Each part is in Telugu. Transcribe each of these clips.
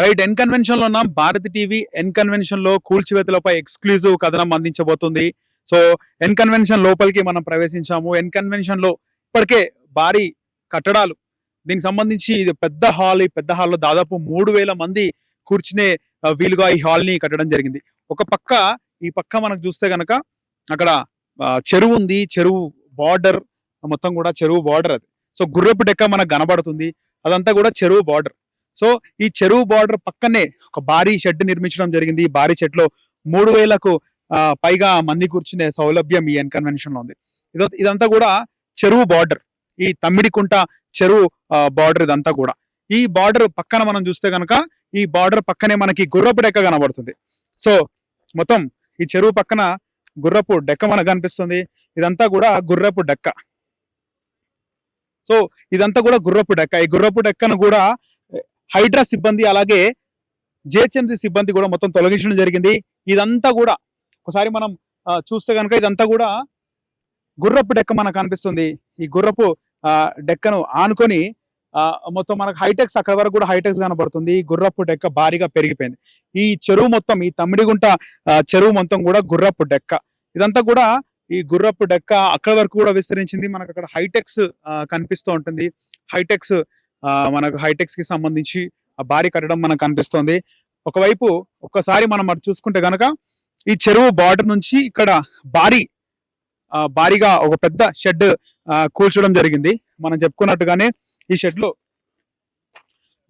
రైట్ ఎన్ కన్వెన్షన్ లో ఉన్నాం. భారతి టీవీ ఎన్ కన్వెన్షన్ లో కూల్చివేతలపై ఎక్స్క్లూజివ్ కథనం అందించబోతుంది. సో ఎన్ కన్వెన్షన్ లోపలికి మనం ప్రవేశించాము. ఎన్ కన్వెన్షన్ లో ఇప్పటికే భారీ కట్టడాలు, దీనికి సంబంధించి ఇది పెద్ద హాల్. ఈ పెద్ద హాల్లో దాదాపు 3000 మంది కూర్చునే వీలుగా ఈ హాల్ ని కట్టడం జరిగింది. ఒక పక్క ఈ పక్క మనకు చూస్తే గనక అక్కడ చెరువు ఉంది. చెరువు బార్డర్ మొత్తం కూడా చెరువు బార్డర్ అది. సో గుర్రపు డెక్క మనకు కనబడుతుంది. అదంతా కూడా చెరువు బార్డర్. సో ఈ చెరువు బార్డర్ పక్కనే ఒక భారీ షెడ్ నిర్మించడం జరిగింది. ఈ భారీ షెడ్ లో 3000కు పైగా మంది కూర్చునే సౌలభ్యం ఈ ఎన్ కన్వెన్షన్ లో ఉంది. ఇదంతా కూడా చెరువు బార్డర్, ఈ తమ్మిడికుంట చెరువు బార్డర్ ఇదంతా కూడా. ఈ బార్డర్ పక్కన మనం చూస్తే కనుక ఈ బార్డర్ పక్కనే మనకి గుర్రపు డెక్క కనబడుతుంది. సో మొత్తం ఈ చెరువు పక్కన గుర్రపు డెక్క మనకు కనిపిస్తుంది. ఇదంతా కూడా గుర్రపు డెక్క. సో ఇదంతా కూడా గుర్రపు డెక్క. ఈ గుర్రపు డెక్కను కూడా హైడ్రా సిబ్బంది అలాగే జిహెచ్ఎంసీ సిబ్బంది కూడా మొత్తం తొలగించడం జరిగింది. ఇదంతా కూడా ఒకసారి మనం చూస్తే కనుక ఇదంతా కూడా గుర్రపు డెక్క మనకు కనిపిస్తుంది. ఈ గుర్రపు డెక్కను ఆనుకొని మొత్తం మనకు హైటెక్స్ అక్కడ వరకు కూడా హైటెక్స్ కనబడుతుంది. ఈ గుర్రపు డెక్క భారీగా పెరిగిపోయింది. ఈ చెరువు మొత్తం, ఈ తమ్మిడిగుంట చెరువు మొత్తం కూడా గుర్రపు డెక్క. ఇదంతా కూడా ఈ గుర్రపు డెక్క అక్కడ వరకు కూడా విస్తరించింది. మనకు అక్కడ హైటెక్స్ కనిపిస్తూ ఉంటుంది. హైటెక్స్ మనకు హైటెక్స్ కి సంబంధించి భారీ కట్టడం మనకు కనిపిస్తోంది. ఒకవైపు ఒక్కసారి మనం అటు చూసుకుంటే కనుక ఈ చెరువు బార్డర్ నుంచి ఇక్కడ భారీగా ఒక పెద్ద షెడ్ కూల్చడం జరిగింది. మనం చెప్పుకున్నట్టుగానే ఈ షెడ్ లో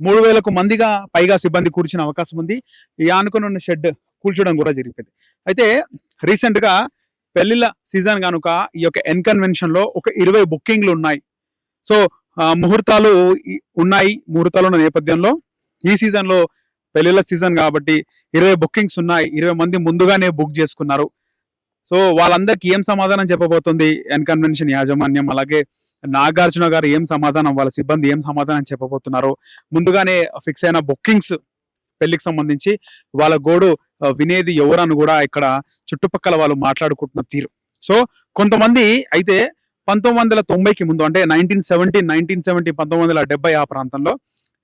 3000కు మందిగా పైగా సిబ్బంది కూర్చునే అవకాశం ఉంది. ఈ ఆనుకుని ఉన్న షెడ్ కూల్చడం కూడా జరిగింది. అయితే రీసెంట్ గా పెళ్లిళ్ళ సీజన్ కనుక ఈ యొక్క ఎన్ కన్వెన్షన్ లో ఒక 20 బుకింగ్లు ఉన్నాయి. సో ముహూర్తాలు ఉన్నాయి. ముహూర్తాలు ఉన్న నేపథ్యంలో ఈ సీజన్ లో పెళ్లిళ్ళ సీజన్ కాబట్టి 20 బుకింగ్స్ ఉన్నాయి. 20 మంది ముందుగానే బుక్ చేసుకున్నారు. సో వాళ్ళందరికీ ఏం సమాధానం చెప్పబోతుంది ఎన్ కన్వెన్షన్ యాజమాన్యం, అలాగే నాగార్జున గారు ఏం సమాధానం, వాళ్ళ సిబ్బంది ఏం సమాధానం చెప్పబోతున్నారు, ముందుగానే ఫిక్స్ అయిన బుకింగ్స్ పెళ్లికి సంబంధించి వాళ్ళ గోడు వినేది ఎవరని కూడా ఇక్కడ చుట్టుపక్కల వాళ్ళు మాట్లాడుకుంటున్న తీరు. సో కొంతమంది అయితే 1990కి ముందు, అంటే 1970 ఆ ప్రాంతంలో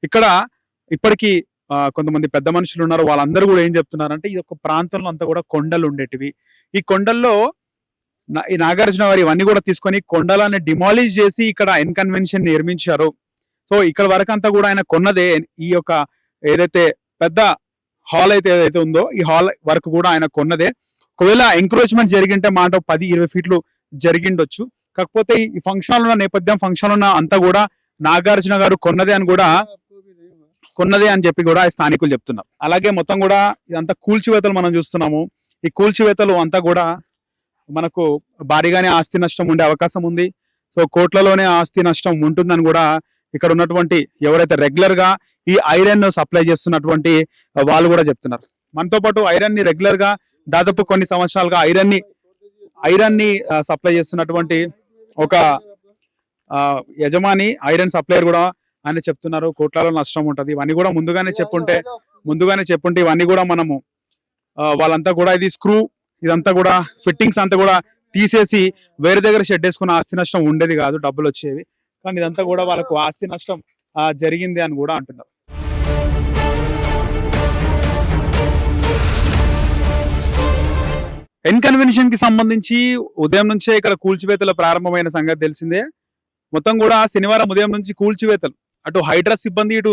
ఇక్కడ ఇప్పటికీ కొంతమంది పెద్ద మనుషులు ఉన్నారు. వాళ్ళందరూ కూడా ఏం చెప్తున్నారంటే ఈ యొక్క ప్రాంతంలో అంతా కూడా కొండలు ఉండేటివి. ఈ కొండల్లో ఈ నాగార్జున వారు ఇవన్నీ కూడా తీసుకొని కొండలాన్ని డిమాలిష్ చేసి ఇక్కడ ఎన్ కన్వెన్షన్ నిర్మించారు. సో ఇక్కడ వరకు అంతా కూడా ఆయన కొన్నదే. ఈ యొక్క ఏదైతే పెద్ద హాల్ అయితే ఏదైతే ఉందో ఈ హాల్ వరకు కూడా ఆయన కొన్నదే. ఒకవేళ ఎంక్రోచ్మెంట్ జరిగింటే మాట 10-20 ఫీట్లు జరిగిండొచ్చు. కాకపోతే ఈ ఫంక్షన్ ఉన్న నేపథ్యం, ఫంక్షన్ ఉన్న అంతా కూడా నాగార్జున గారు కొన్నదే అని చెప్పి కూడా స్థానికులు చెప్తున్నారు. అలాగే మొత్తం కూడా ఇదంతా కూల్చివేతలు మనం చూస్తున్నాము. ఈ కూల్చివేతలు అంతా కూడా మనకు భారీగానే ఆస్తి నష్టం ఉండే అవకాశం ఉంది. సో కోట్లలోనే ఆస్తి నష్టం ఉంటుందని కూడా ఇక్కడ ఉన్నటువంటి ఎవరైతే రెగ్యులర్ గా ఈ ఐరన్ సప్లై చేస్తున్నటువంటి వాళ్ళు కూడా చెప్తున్నారు. మనతో పాటు ఐరన్ ని రెగ్యులర్ గా దాదాపు కొన్ని సంవత్సరాలుగా ఐరన్ ని సప్లై చేస్తున్నటువంటి ఒక యజమాని, ఐరన్ సప్లైయర్ కూడా ఆయన చెప్తున్నారు కోట్లలో నష్టం ఉంటది. ఇవన్నీ కూడా ముందుగానే చెప్పుంటే ఇవన్నీ కూడా మనము వాళ్ళంతా కూడా ఇది స్క్రూ, ఇదంతా కూడా ఫిట్టింగ్స్ అంతా కూడా తీసేసి వేరే దగ్గర షెడ్ వేసుకున్న ఆస్తి నష్టం ఉండేది కాదు, డబ్బులు వచ్చేవి. కానీ ఇదంతా కూడా వాళ్ళకు ఆస్తి నష్టం జరిగింది అని కూడా అంటున్నారు. ఎన్ కన్వెన్షన్ కి సంబంధించి ఉదయం నుంచే ఇక్కడ కూల్చివేతలు ప్రారంభమైన సంగతి తెలిసిందే. మొత్తం కూడా శనివారం ఉదయం నుంచి కూల్చివేతలు, అటు హైడ్రా సిబ్బంది, ఇటు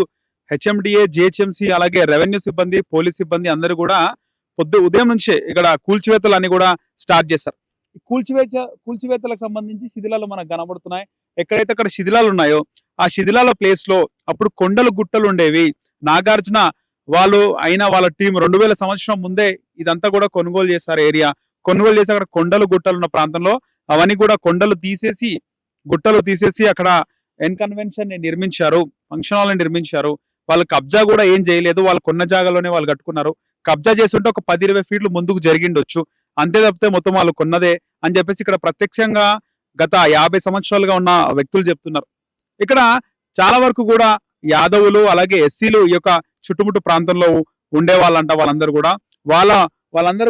హెచ్ఎండిఏ, జిహెచ్ఎంసీ, అలాగే రెవెన్యూ సిబ్బంది, పోలీస్ సిబ్బంది అందరూ కూడా ఉదయం నుంచే ఇక్కడ కూల్చివేతలు అన్ని కూడా స్టార్ట్ చేస్తారు. కూల్చివేతలకు సంబంధించి శిథిలాలు మనకు కనబడుతున్నాయి. ఎక్కడైతే అక్కడ శిథిలాలు ఉన్నాయో ఆ శిథిలాల ప్లేస్ లో అప్పుడు కొండలు గుట్టలు ఉండేవి. నాగార్జున వాళ్ళు అయినా వాళ్ళ టీం 2000 సంవత్సరం ముందే ఇదంతా కూడా కొనుగోలు చేస్తారు. ఏరియా కొనుగోలు చేసి అక్కడ కొండలు గుట్టలు ఉన్న ప్రాంతంలో అవన్నీ కూడా గుట్టలు తీసేసి అక్కడ ఎన్ కన్వెన్షన్ నిర్మించారు, ఫంక్షన్ హాల్ నిర్మించారు. వాళ్ళు కబ్జా కూడా ఏం చేయలేదు. వాళ్ళు కొన్న జాగాలోనే వాళ్ళు కట్టుకున్నారు. కబ్జా చేస్తుంటే ఒక 10-20 ఫీట్లు ముందుకు జరిగిండొచ్చు, అంతే తప్పితే మొత్తం వాళ్ళు కొన్నదే అని చెప్పేసి ఇక్కడ ప్రత్యక్షంగా గత 50 సంవత్సరాలుగా ఉన్న వ్యక్తులు చెప్తున్నారు. ఇక్కడ చాలా వరకు కూడా యాదవులు అలాగే ఎస్సీలు ఈ యొక్క చుట్టుముట్టు ప్రాంతంలో ఉండే వాళ్ళంట. వాళ్ళందరూ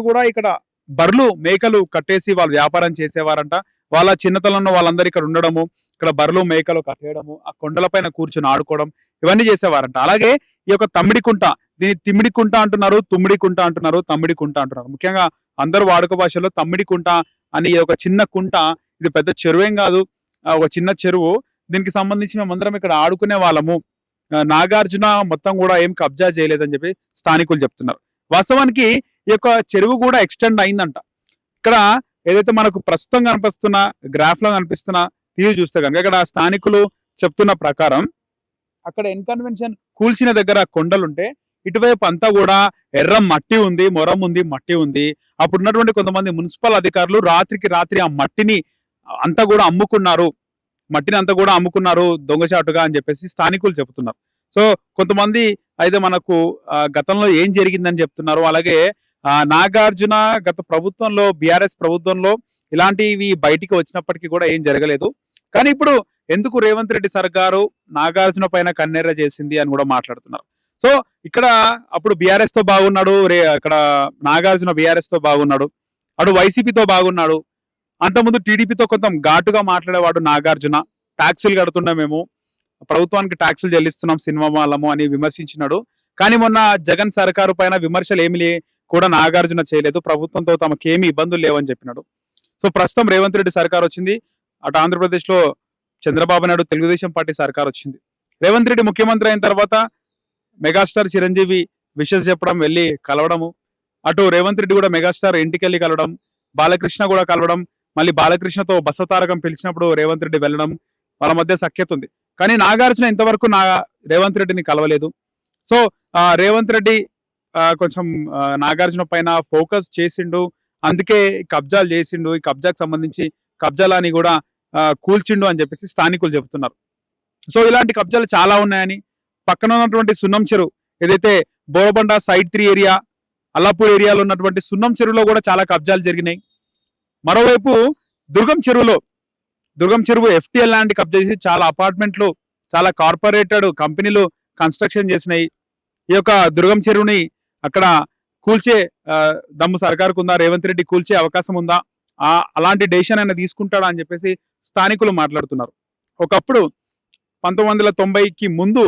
కూడా ఇక్కడ బర్లు మేకలు కట్టేసి వాళ్ళు వ్యాపారం చేసేవారంట. వాళ్ళ చిన్నతనంలో వాళ్ళందరూ ఇక్కడ ఉండడము, ఇక్కడ బర్రెలు మేకలు కట్టేయడము, ఆ కొండలపైన కూర్చొని ఆడుకోవడం ఇవన్నీ చేసేవారంట. అలాగే ఈ యొక్క తమ్మిడి కుంట, దీన్ని తిమ్మిడి కుంట అంటున్నారు, తుమ్మిడి కుంట అంటున్నారు, తమ్మిడి కుంట అంటున్నారు. ముఖ్యంగా అందరూ వాడుక భాషలో తమ్మిడి కుంట అని ఒక చిన్న కుంట, ఇది పెద్ద చెరువేం కాదు, ఒక చిన్న చెరువు. దీనికి సంబంధించి మేమందరం ఇక్కడ ఆడుకునే వాళ్ళము. నాగార్జున మొత్తం కూడా ఏం కబ్జా చేయలేదని చెప్పి స్థానికులు చెప్తున్నారు. వాస్తవానికి ఈ యొక్క చెరువు కూడా ఎక్స్టెండ్ అయిందంట. ఇక్కడ ఏదైతే మనకు ప్రస్తుతం కనిపిస్తున్న గ్రాఫ్ లో కనిపిస్తున్న తీరు చూస్తే కనుక ఇక్కడ స్థానికులు చెప్తున్న ప్రకారం అక్కడ ఎన్కన్వెన్షన్ కూల్చిన దగ్గర కొండలుంటే ఇటువైపు అంతా కూడా ఎర్ర మట్టి ఉంది, మొరం ఉంది, మట్టి ఉంది. అప్పుడు ఉన్నటువంటి కొంతమంది మున్సిపల్ అధికారులు రాత్రికి రాత్రి ఆ మట్టిని అంతా కూడా అమ్ముకున్నారు, మట్టిని అంతా కూడా అమ్ముకున్నారు దొంగచాటుగా అని చెప్పేసి స్థానికులు చెబుతున్నారు. సో కొంతమంది అయితే మనకు గతంలో ఏం జరిగిందని చెప్తున్నారు. అలాగే నాగార్జున గత ప్రభుత్వంలో, బీఆర్ఎస్ ప్రభుత్వంలో ఇలాంటివి బయటికి వచ్చినప్పటికీ కూడా ఏం జరగలేదు. కానీ ఇప్పుడు ఎందుకు రేవంత్ రెడ్డి సర్కారు నాగార్జున పైన కన్నెర్ర చేసింది అని కూడా మాట్లాడుతున్నారు. సో ఇక్కడ అప్పుడు బీఆర్ఎస్ తో బాగున్నాడు, ఇక్కడ నాగార్జున బీఆర్ఎస్ తో బాగున్నాడు, అటు వైసీపీతో బాగున్నాడు. అంతకుముందు టీడీపీతో కొంత ఘాటుగా మాట్లాడేవాడు నాగార్జున. ట్యాక్సులు కడుతున్నాం మేము, ప్రభుత్వానికి ట్యాక్సులు చెల్లిస్తున్నాం సినిమా వాళ్ళము అని విమర్శించినాడు. కానీ మొన్న జగన్ సర్కారు పైన విమర్శలు ఏమి కూడా నాగార్జున చేయలేదు, ప్రభుత్వంతో తమకేమి ఇబ్బందులు లేవని చెప్పినాడు. సో ప్రస్తుతం రేవంత్ రెడ్డి సర్కార్ వచ్చింది, అటు ఆంధ్రప్రదేశ్ లో చంద్రబాబు నాయుడు తెలుగుదేశం పార్టీ సర్కార్ వచ్చింది. రేవంత్ రెడ్డి ముఖ్యమంత్రి అయిన తర్వాత మెగాస్టార్ చిరంజీవి విషెస్ చెప్పడం, వెళ్ళి కలవడము, అటు రేవంత్ రెడ్డి కూడా మెగాస్టార్ ఇంటికి వెళ్ళి కలవడం, బాలకృష్ణ కూడా కలవడం, మళ్ళీ బాలకృష్ణతో బసవతారకం పిలిచినప్పుడు రేవంత్ రెడ్డి వెళ్ళడం, వాళ్ళ మధ్య సఖ్యత ఉంది. కానీ నాగార్జున ఇంతవరకు రేవంత్ రెడ్డిని కలవలేదు. సో రేవంత్ రెడ్డి కొంచెం నాగార్జున పైన ఫోకస్ చేసిండు, అందుకే కబ్జాలు చేసిండు, ఈ కబ్జాకు సంబంధించి కబ్జాలని కూడా కూల్చిండు అని చెప్పేసి స్థానికులు చెబుతున్నారు. సో ఇలాంటి కబ్జాలు చాలా ఉన్నాయని, పక్కన ఉన్నటువంటి సున్నం చెరువు ఏదైతే బోరబండ సైడ్ 3 ఏరియా, అల్లాపూర్ ఏరియాలో ఉన్నటువంటి సున్నం చెరువులో కూడా చాలా కబ్జాలు జరిగినాయి. మరోవైపు దుర్గం చెరువు FTL ల్యాండ్ కబ్జా చేసి చాలా అపార్ట్మెంట్లు, చాలా కార్పొరేటెడ్ కంపెనీలు కన్స్ట్రక్షన్ చేసినాయి. ఈ యొక్క దుర్గం చెరువుని అక్కడ కూల్చే దమ్ము సర్కారుకు ఉందా, రేవంత్ రెడ్డి కూల్చే అవకాశం ఉందా, అలాంటి డెసిషన్ ఆయన తీసుకుంటాడా అని చెప్పేసి స్థానికులు మాట్లాడుతున్నారు. ఒకప్పుడు 1990కి ముందు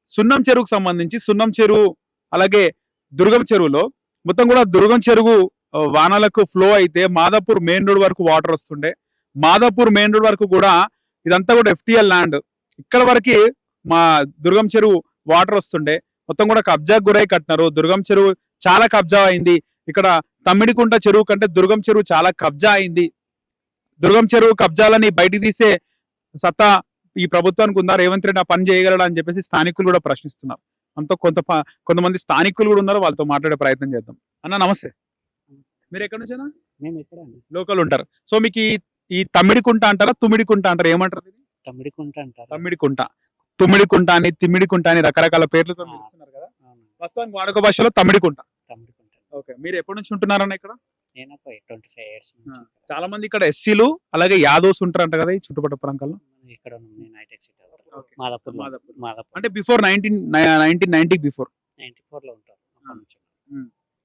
సున్నం చెరువుకు సంబంధించి సున్నం చెరువు అలాగే దుర్గం చెరువులో మొత్తం కూడా దుర్గం చెరువు వానలకు ఫ్లో అయితే మాదాపూర్ మెయిన్ రోడ్ వరకు వాటర్ వస్తుండే. మాదాపూర్ మెయిన్ రోడ్ వరకు కూడా ఇదంతా కూడా FTL ల్యాండ్, ఇక్కడ వరకు మా దుర్గం చెరువు వాటర్ వస్తుండే. మొత్తం కూడా కబ్జాకు గురై కట్టినారు. దుర్గం చెరువు చాలా కబ్జా అయింది. ఇక్కడ తమ్మిడికుంట చెరువు కంటే దుర్గం చెరువు చాలా కబ్జా అయింది. దుర్గం చెరువు కబ్జాలని బయటికి తీసే సత్తా ఈ ప్రభుత్వానికి ఉందా, రేవంత్ రెడ్డి ఆ పని చేయగలడా అని చెప్పేసి స్థానికులు కూడా ప్రశ్నిస్తున్నారు. అంతా కొంతమంది స్థానికులు కూడా ఉన్నారు, వాళ్ళతో మాట్లాడే ప్రయత్నం చేద్దాం. అన్న నమస్తే, మీరు ఎక్కడి నుంచేనా? మేము ఇక్కడ లోకల్ ఉంటారు. సో మీకు ఈ తమ్మిడికుంట అంటారా, తుమ్మిడికుంట అంటారా, ఏమంటారు? తమ్మిడికుంట అంటారు. తమ్మిడికుంట, తుమ్మిడికుంట అని, తిమ్మిడికుంట అని రకరకాల పేర్లతో పిలుస్తున్నారు కదా. ప్రస్తుతానికి వాడుక భాషలో తమ్మిడికుంట. ఓకే, మీరు ఎప్పటి నుంచి ఉంటున్నారన్న ఇక్కడ? నేను 25 years నుంచి. చాలా మంది ఇక్కడ ఎస్సీలు అలాగే యాదవ్స్ ఉంటారంట కదా ఈ చుట్టుపక్కల ప్రాంతాల్లో. ఇక్కడ మాదాపూర్ అంటే బిఫోర్ 1990 బిఫోర్ 94 లో ఉంటాం.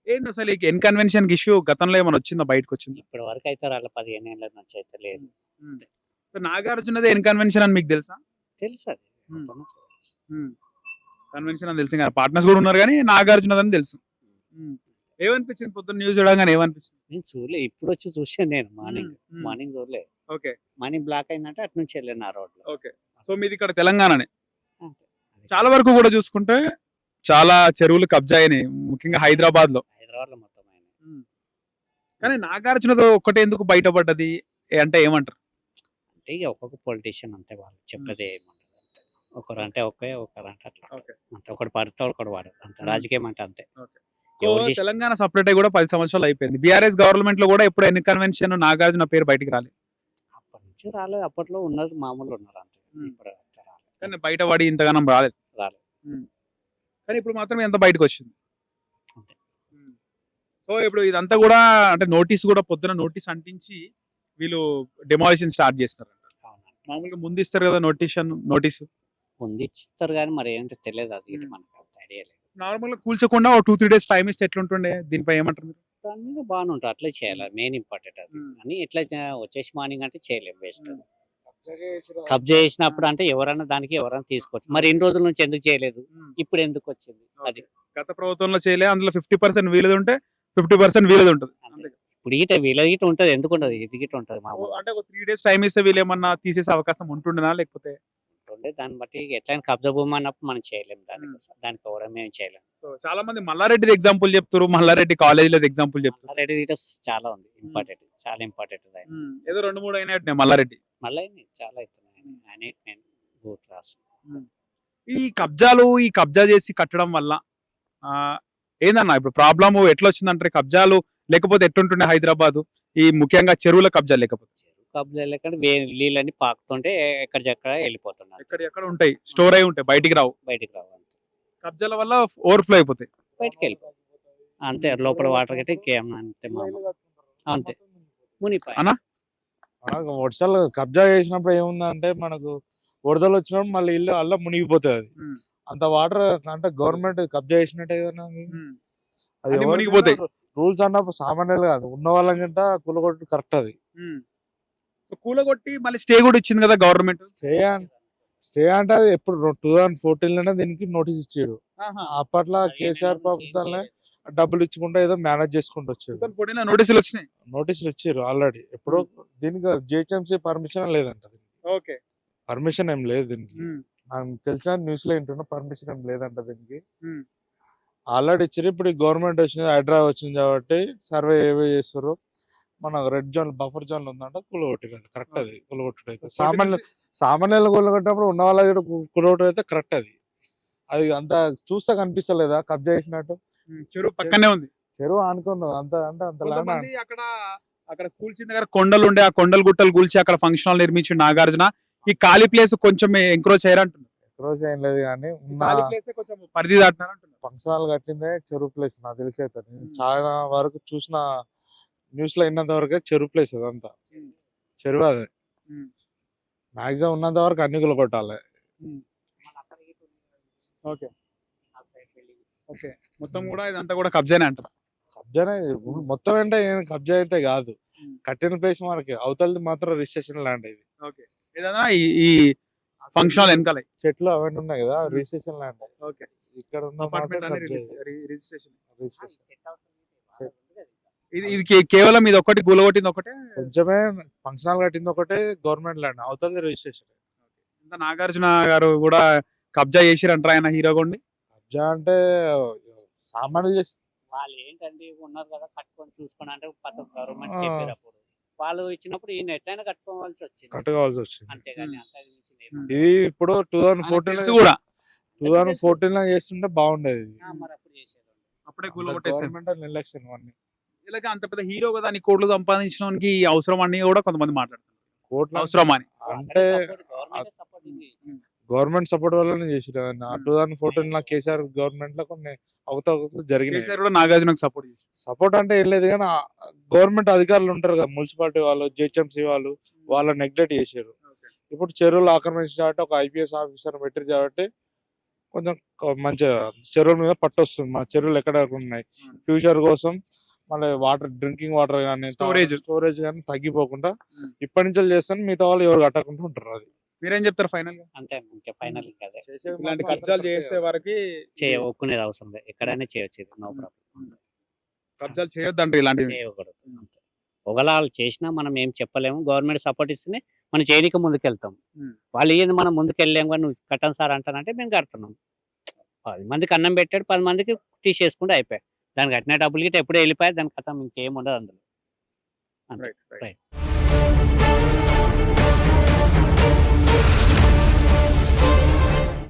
ఏంటి అసలు ఈ ఎన్కన్వెన్షన్ ఇష్యూ గతంలో ఏమైనా వచ్చిందా, బయటకు వచ్చింది? ఇప్పటి వరకు అయితే వాళ్ళ 15 ఏళ్ళ నుంచి అయితే లేదు. నాగార్జునదే ఎన్కన్వెన్షన్ అని మీకు తెలుసా? తెలుసు, అది కన్వెన్షన్ అని తెలుసు, పార్ట్నర్స్ కూడా ఉన్నారు కానీ నాగార్జునదని తెలుసు. ఏమనిపించింది పొద్దున్న న్యూస్ చూడగానే, ఏమనిపించింది? నేను చూడలే, ఇప్పుడు వచ్చి చూసాను. నేను మార్నింగ్ చూడలే. ఓకే, మార్నింగ్ బ్లాక్ అయిందంటే అటు నుంచి వెళ్ళాను ఆ రోడ్ లో. ఓకే, సో మీది ఇక్కడ తెలంగాణనే. చాలా వరకు కూడా చూసుకుంటే చాలా చెరువులు కబ్జా అయినాయి, ముఖ్యంగా హైదరాబాద్ లో మొత్తం అయినాయి. కానీ నాగార్జునతో ఒక్కటే ఎందుకు బయటపడ్డది అంటే ఏమంటారు? అంటే ఇక ఒక్కొక్క పొలిటీషియన్ అంతే, వాళ్ళు చెప్పేది ఏమంటారు, ఒకరు అంటే ఒకే, ఒకరు అంటే అట్లా అంతే, ఒకటి పడితే ఒకటి వాడదు అంతే. రాజకీయం అంటే అంతే. తెలంగాణ సపరేట్ అయ్యి కూడా 10 సంవత్సరాలు అయిపోయింది. బీఆర్ఎస్ గవర్నమెంట్ లో కూడా ఎప్పుడు ఎన్ని కన్వెన్షన్ నాగార్జున పేరు బయటికి రాలేదు. అప్పటి నుంచి రాలేదు, అప్పట్లో ఉన్నది మామూలు ఉన్నారు అంతే. కానీ బయట పడి ఇంతగానం రాలేదు. కానీ ఇప్పుడు మాత్రం ఎంత బయటకు వచ్చింది. సో ఇప్పుడు ఇదంతా కూడా అంటే నోటీస్ కూడా పొద్దున నోటీస్ అంటించి వీళ్ళు డెమాలిషన్ స్టార్ట్ చేస్తున్నారు. మామూలుగా ముందు ఇస్తారు కదా నోటీసు ముందు ఇస్తారు కానీ మరి ఏంటో తెలియదు, అది మనకు ఐడియా లేదు. నార్మల్ గా కూల్చకుండా 2-3 days టైం ఇస్తే ఎట్లుంటుండే, దీనిపై ఏమంటారు మీరు? దాని మీద బాగానే ఉంటుంది, అట్లే చేయాలి, మెయిన్ ఇంపార్టెంట్ అది. ఉమ్. అని ఇట్లా వచ్చేసి మార్నింగ్ అంటే చేయలేము, వేస్ట్. కబ్జా చేసినప్పుడు అంటే ఎవరైనా దానికి ఎవరైనా తీసుకోవచ్చు, మరి ఇన్ని రోజుల నుంచి ఎందుకు చేయలేదు, ఉమ్. ఇప్పుడు ఎందుకు వచ్చింది అది. గత ప్రభుత్వంలో చేయలే, అందులో 50% వీలది ఉంటే 50% వీలది ఉంటుంది. అంతే. ఇప్పుడు ఈట వీళ్ళ గీట ఉంటది, ఎందుకు ఉండదు, ఇది గీట ఉంటది మామూలు. అంటే ఒక 3 days టైం ఇస్తే వీళ్ళు ఏమన్నా తీసేసే అవకాశం ఉంటుండనా, లేకపోతే ఉండే దాన్ని బట్టి ఎట్లయినా కబ్జా భూమి అన్నప్పుడు మనం చేయలేము, దానికోసం దానికి ఎవరైనా మేము చేయలేము. సో చాలా మంది మల్లారెడ్డిది ఎగ్జాంపుల్ చెప్తారు, మల్లారెడ్డి కాలేజీలో ఎగ్జాంపుల్ చెప్తారు. రెడీ డీటెయిల్స్ చాలా ఉంది, ఇంపార్టెంట్, చాలా ఇంపార్టెంట్ అది. ఏదో 2-3 అయినట్టు మల్లారెడ్డి. మళ్ళీ చాలా అవుతున్నాయి అని నేను బూత్ రాసు. ఈ కబ్జా చేసి కట్టడం వల్ల ఆ ఏందన్నా ఇప్పుడు ప్రాబ్లమ్ ఎట్లా వచ్చిందంటే, కబ్జాలు లేకపోతే ఎట్లుంటుండే హైదరాబాద్, ఈ ముఖ్యంగా చెరువుల కబ్జా లేకపోతే చెరువు కబ్జా లేకుండా నీళ్ళని పాకుతుంటే ఎక్కడికెక్కడ వెళ్ళిపోతున్నారు, ఎక్కడ ఉంటాయి, స్టోర్ అయి ఉంటాయి, బయటికి రావు. బయటికి రావాలి, కబ్జాల వల్ల ఓవర్ఫ్లో అయిపోతాయి. బయటికి వెళ్ళిపోతాయి అంతే. లోపల వాటర్ గట్టి ఇంకేమన్నా అంతే అంతే మునిపాయి. అన్నా వర్షాలు కబ్జా చేసినప్పుడు ఏముందంటే మనకు వరదలు వచ్చినప్పుడు మళ్ళీ ఇల్లు అల్ల మునిగిపోతుంది. అది అంత వాటర్ అంటే గవర్నమెంట్ కబ్జా చేసినట్టే కదా అది. అది అన్ని మునిగిపోతాయి. రూల్స్ అన్నప్పుడు సామాన్యులు కాదు, ఉన్న వాళ్ళకంట కూలగొట్టు కరెక్ట్. అది సో కూలగొట్టి మళ్ళీ స్టే కూడా ఇచ్చింది కదా గవర్నమెంట్. స్టే అంటే అది ఎప్పుడు 2014లోనే దీనికి నోటీస్ ఇచ్చారు. అప్పట్లో కేసీఆర్ ప్రభుత్వంలో డబ్బులు ఇచ్చుకుంటే ఏదో మేనేజ్ చేసుకుంటూ వచ్చారు. నోటీసులు వచ్చినాయి, నోటీసులు ఇచ్చారు ఆల్రెడీ. ఎప్పుడు దీనికి జిహెచ్ఎంసీ పర్మిషన్ లేదంట, ఓకే పర్మిషన్ ఏం లేదు దీనికి. నాకు తెలిసిన న్యూస్ లో ఏంటన్నా పర్మిషన్ ఏం లేదంట దీనికి. ఆల్రెడీ ఇచ్చారు. ఇప్పుడు గవర్నమెంట్ వచ్చింది, హైదరాబాద్ వచ్చింది కాబట్టి సర్వే ఏవే చేస్తారు. మన రెడ్ జోన్ బఫర్ జోన్ ఉందంట, కూలగొట్టారు. అది కరెక్ట్. అది కూలగొట్టుడు అయితే సామాన్యులు కూలగొట్టినప్పుడు ఉన్న వాళ్ళ కూలగొట్టుడు అయితే కరెక్ట్. అది అంత చూస్తా కనిపిస్తలేదా కబ్జా చేసినట్టు? చెరువు పక్కనే ఉంది, చెరువు అనుకున్నాం అంత అంటే అంత కొంతమంది అక్కడ కూల్చిన దగ్గర కొండలు ఉండే, ఆ కొండలు గుట్టలు కూల్చి అక్కడ ఫంక్షన్ హాల్ నిర్మించి నాగార్జున. ఈ ఖాళీ ప్లేస్ కొంచెం ఎంక్రోచ్ అయ్యారంటున్నారు. రోజు ఏం లేదు కానీ కొంచెం పరిధి దాటినారంటున్నారు. ఫంక్షన్ హాల్ కట్టిందే చెరువు ప్లేస్ నాకు తెలిసి అయితే. నేను చాలా వరకు చూసిన న్యూస్ లో విన్నంత వరకు చెరువు ప్లేస్ అదంతా చెరువు. అది మాక్సిమం ఉన్నంత వరకు అన్ని గులు కొట్టాలి. ఓకే ఓకే, మొత్తం కూడా ఇదంతా కూడా కబ్జానే అంటారు. కబ్జానే మొత్తం అంటే కబ్జా అయితే కాదు, కట్టిన ప్లేస్ మనకి అవతలది మాత్రం రిజిస్ట్రేషన్ ల్యాండ్. ఇది ఓకే, ఏదైనా ఈ ఫంక్షన్ హాల్ వెనకాల చెట్లు అవన్నీ ఉన్నాయి కదా, రిజిస్ట్రేషన్ ల్యాండ్. ఓకే, ఇక్కడ ఉన్న అపార్ట్మెంట్ మాత్రం రిజిస్ట్రేషన్. రిజిస్ట్రేషన్. ఇది కేవలం ఇది ఒకటి కూలగొట్టింది ఒకటే, కొంచెమే ఫంక్షన్ హాల్ కట్టింది ఒకటే గవర్నమెంట్ ల్యాండ్, అవతలది రిజిస్ట్రేషన్. నాగార్జున గారు కూడా కబ్జా చేసిరంటారు ఆయన హీరోగొండి. కబ్జా అంటే సామాన్యులు చేసి వాళ్ళు ఏంటంటే ఉన్నారు కదా కట్టుకొని చూసుకొని అంటే గవర్నమెంట్ చెప్పేటప్పుడు వాళ్ళు ఇచ్చినప్పుడు ఈయన ఎట్లయినా కట్టుకోవాల్సి వచ్చింది, కట్టుకోవాల్సి వచ్చింది. అంతేగాని ఇది ఇప్పుడు 2014 కూడా 2014 లో చేస్తుంటే బాగుండేది. మరి అప్పుడు చేసేది అప్పుడే కూలగొట్టేసారు. గవర్నమెంట్ నిర్లక్ష్యం అన్ని. ఇలాగ అంత పెద్ద హీరో కదా, నీ కోట్లు సంపాదించడానికి అవసరం అని కూడా కొంతమంది మాట్లాడుతున్నారు. కోట్ల అవసరం అని అంటే గవర్నమెంట్ సపోర్ట్ వల్లనే చేసిరు. 2014 లో కేసీఆర్ గవర్నమెంట్ లో కొన్ని అవకతవకలు జరిగినాయి. కేసీఆర్ కూడా నాగార్జునకు సపోర్ట్ చేశారు. సపోర్ట్ అంటే ఏం లేదు కానీ గవర్నమెంట్ అధికారులు ఉంటారు కదా, మున్సిపాలిటీ వాళ్ళు, జిహెచ్ఎంసీ వాళ్ళు నెగ్లెక్ట్ చేశారు. ఇప్పుడు చెరువులు ఆక్రమించి కాబట్టి ఒక ఐపీఎస్ ఆఫీసర్ పెట్టారు కాబట్టి కొంచెం మంచిగా చెరువుల మీద పట్టు వస్తుంది. మా చెరువులు ఎక్కడ ఉన్నాయి ఫ్యూచర్ కోసం, మళ్ళీ వాటర్ డ్రింకింగ్ వాటర్ కానీ స్టోరేజ్ కానీ తగ్గిపోకుండా ఇప్పటి నుంచి చేస్తాను, మిగతా వాళ్ళు ఎవరు కట్టకుండా ఉంటారు. అది మీరేం చెప్తారు ఫైనల్ గా? అంతే, ఇంకా ఫైనల్ కదా, ఇలాంటి కబ్జాలు చేసే వారికి ఒప్పుకునేది అవసరం లేదు, ఎక్కడైనా చేయొచ్చు, నో ప్రాబ్లం. కబ్జాలు చేయొద్దంటారు, ఇలాంటివి చేయకూడదు. ఒకవేళ వాళ్ళు చేసినా మనం ఏం చెప్పలేము, గవర్నమెంట్ సపోర్ట్ ఇస్తేనే మనం చేయడానికి ముందుకెళ్తాం. వాళ్ళు ఏంది మనం ముందుకెళ్ళలేము కానీ నువ్వు కట్టం సార్ అంటానంటే మేము కడుతున్నాం. 10 మందికి అన్నం పెట్టాడు, 10 మందికి తీసేసుకుంటే అయిపోయాయి. దానికి కట్టిన డబ్బులు గిట్ట ఎప్పుడూ వెళ్ళిపోయాయి, దాని కథ ఇంకేం ఉండదు అందులో. రైట్.